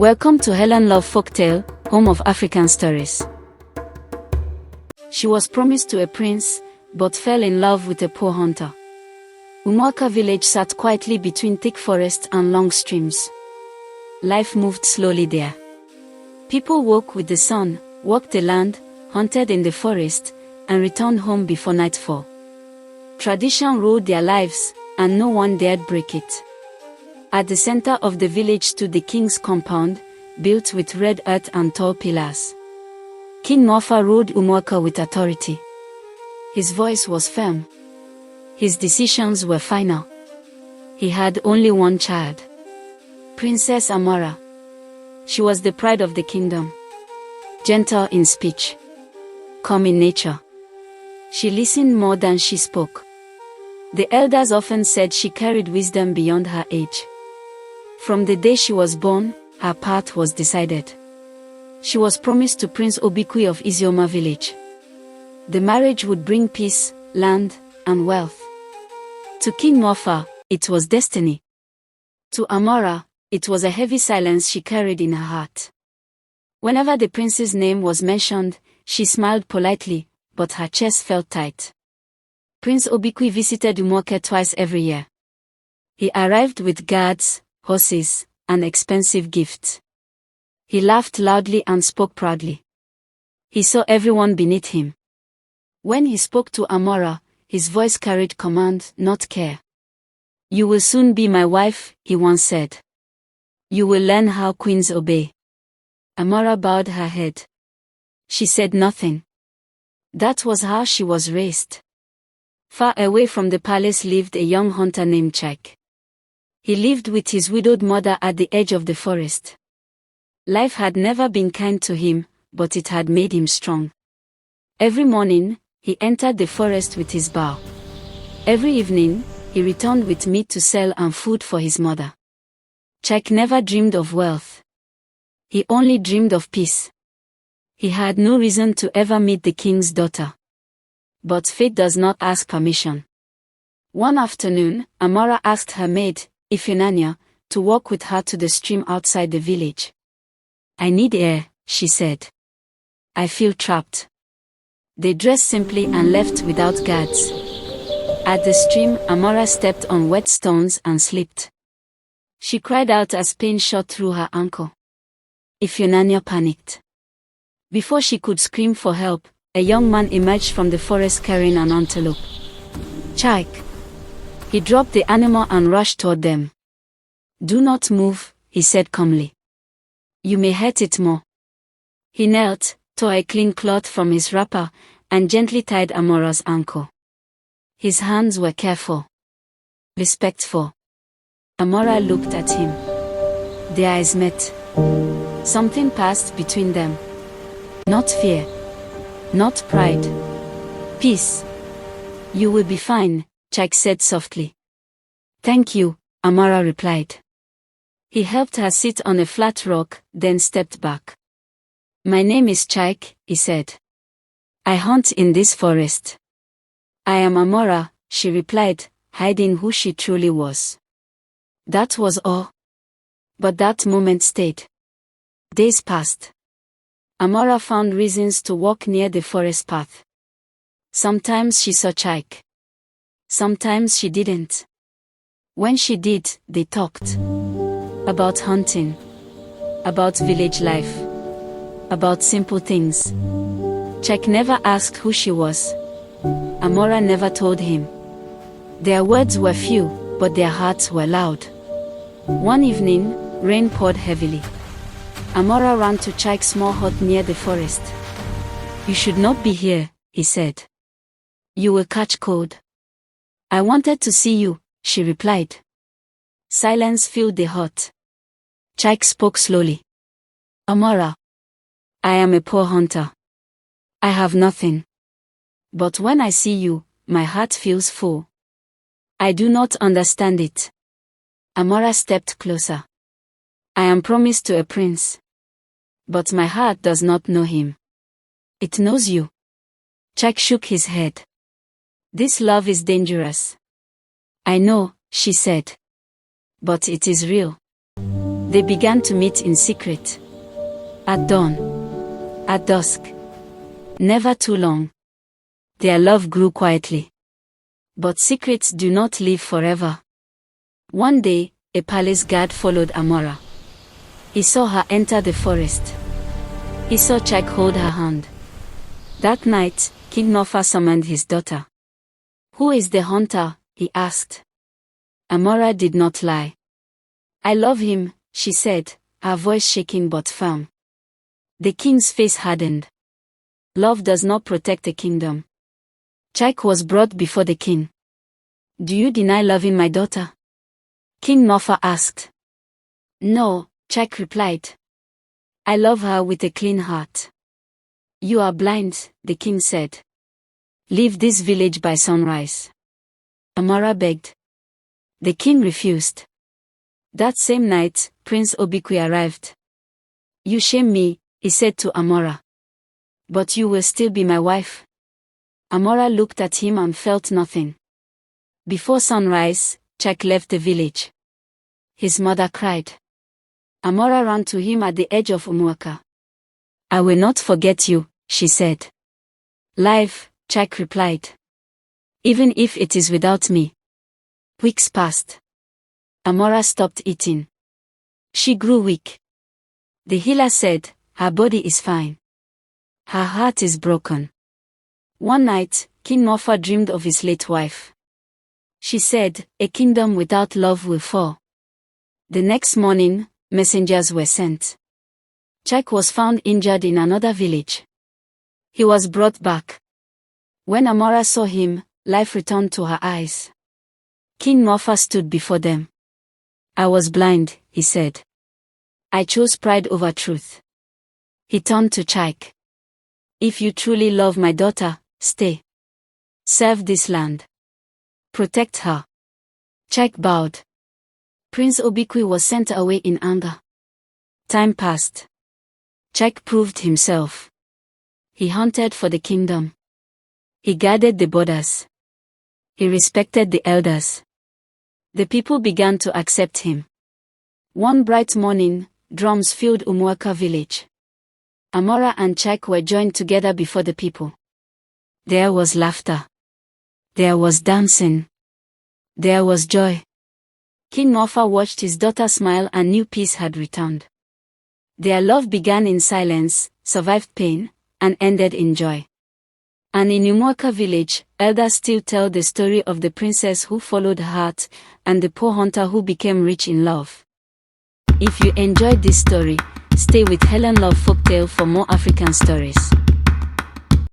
Welcome to Helenlove Folktale, home of African stories. She was promised to a prince, but fell in love with a poor hunter. Umuaka village sat quietly between thick forests and long streams. Life moved slowly there. People woke with the sun, walked the land, hunted in the forest, and returned home before nightfall. Tradition ruled their lives, and no one dared break it. At the center of the village stood the king's compound, built with red earth and tall pillars. King Mofa ruled Umuaka with authority. His voice was firm. His decisions were final. He had only one child, Princess Amara. She was the pride of the kingdom. Gentle in speech, calm in nature. She listened more than she spoke. The elders often said she carried wisdom beyond her age. From the day she was born, her path was decided. She was promised to Prince Obikwe of Isioma village. The marriage would bring peace, land, and wealth. To King Mofa, it was destiny. To Amara, it was a heavy silence she carried in her heart. Whenever the prince's name was mentioned, she smiled politely, but her chest felt tight. Prince Obikwe visited Umuaka twice every year. He arrived with guards, horses, and expensive gifts. He laughed loudly and spoke proudly. He saw everyone beneath him. When he spoke to Amara, his voice carried command, not care. "You will soon be my wife," he once said. "You will learn how queens obey." Amara bowed her head. She said nothing. That was how she was raised. Far away from the palace lived a young hunter named Chike. He lived with his widowed mother at the edge of the forest. Life had never been kind to him, but it had made him strong. Every morning, he entered the forest with his bow. Every evening, he returned with meat to sell and food for his mother. Chike never dreamed of wealth. He only dreamed of peace. He had no reason to ever meet the king's daughter. But fate does not ask permission. One afternoon, Amara asked her maid, Ifunanya, to walk with her to the stream outside the village. "I need air," she said. "I feel trapped." They dressed simply and left without guards. At the stream, Amara stepped on wet stones and slipped. She cried out as pain shot through her ankle. Ifunanya panicked. Before she could scream for help, a young man emerged from the forest carrying an antelope. "Chike." He dropped the animal and rushed toward them. "Do not move," he said calmly. "You may hurt it more." He knelt, tore a clean cloth from his wrapper, and gently tied Amara's ankle. His hands were careful, respectful. Amara looked at him. Their eyes met. Something passed between them. Not fear. Not pride. Peace. "You will be fine," Chike said softly. "Thank you," Amara replied. He helped her sit on a flat rock, then stepped back. "My name is Chike," he said. "I hunt in this forest." "I am Amara," she replied, hiding who she truly was. That was all. But that moment stayed. Days passed. Amara found reasons to walk near the forest path. Sometimes she saw Chike. Sometimes she didn't. When she did, they talked. About hunting. About village life. About simple things. Chike never asked who she was. Amara never told him. Their words were few, but their hearts were loud. One evening, rain poured heavily. Amara ran to Chike's small hut near the forest. "You should not be here," he said. "You will catch cold." "I wanted to see you," she replied. Silence filled the hut. Chike spoke slowly. "Amara, I am a poor hunter. I have nothing. But when I see you, my heart feels full. I do not understand it." Amara stepped closer. "I am promised to a prince. But my heart does not know him. It knows you." Chike shook his head. "This love is dangerous." "I know," she said. "But it is real." They began to meet in secret. At dawn. At dusk. Never too long. Their love grew quietly. But secrets do not live forever. One day, a palace guard followed Amora. He saw her enter the forest. He saw Chike hold her hand. That night, King Nofa summoned his daughter. "Who is the hunter?" he asked. Amora did not lie. "I love him," she said, her voice shaking but firm. The king's face hardened. Love does not protect a kingdom. Chike was brought before the king. "Do you deny loving my daughter?" King Nofa asked. "No," Chike replied. "I love her with a clean heart." "You are blind," the king said. "Leave this village by sunrise." Amora begged. The king refused. That same night, Prince Obikwe arrived. "You shame me," he said to Amora. "But you will still be my wife." Amora looked at him and felt nothing. Before sunrise, Chike left the village. His mother cried. Amora ran to him at the edge of Umuaka. "I will not forget you," she said. "Life," Chike replied. "Even if it is without me." Weeks passed. Amora stopped eating. She grew weak. The healer said, her body is fine. Her heart is broken. One night, King Nofa dreamed of his late wife. She said, "A kingdom without love will fall." The next morning, messengers were sent. Chike was found injured in another village. He was brought back. When Amora saw him, life returned to her eyes. King Nofa stood before them. "I was blind," he said. "I chose pride over truth." He turned to Chike. "If you truly love my daughter, stay. Serve this land. Protect her." Chike bowed. Prince Obikwe was sent away in anger. Time passed. Chike proved himself. He hunted for the kingdom. He guarded the borders. He respected the elders. The people began to accept him. One bright morning, drums filled Umuaka village. Amora and Chike were joined together before the people. There was laughter. There was dancing. There was joy. King Nofa watched his daughter smile and knew peace had returned. Their love began in silence, survived pain, and ended in joy. And in Umuaka village, elders still tell the story of the princess who followed her heart, and the poor hunter who became rich in love. If you enjoyed this story, stay with Helenlove Folktale for more African stories.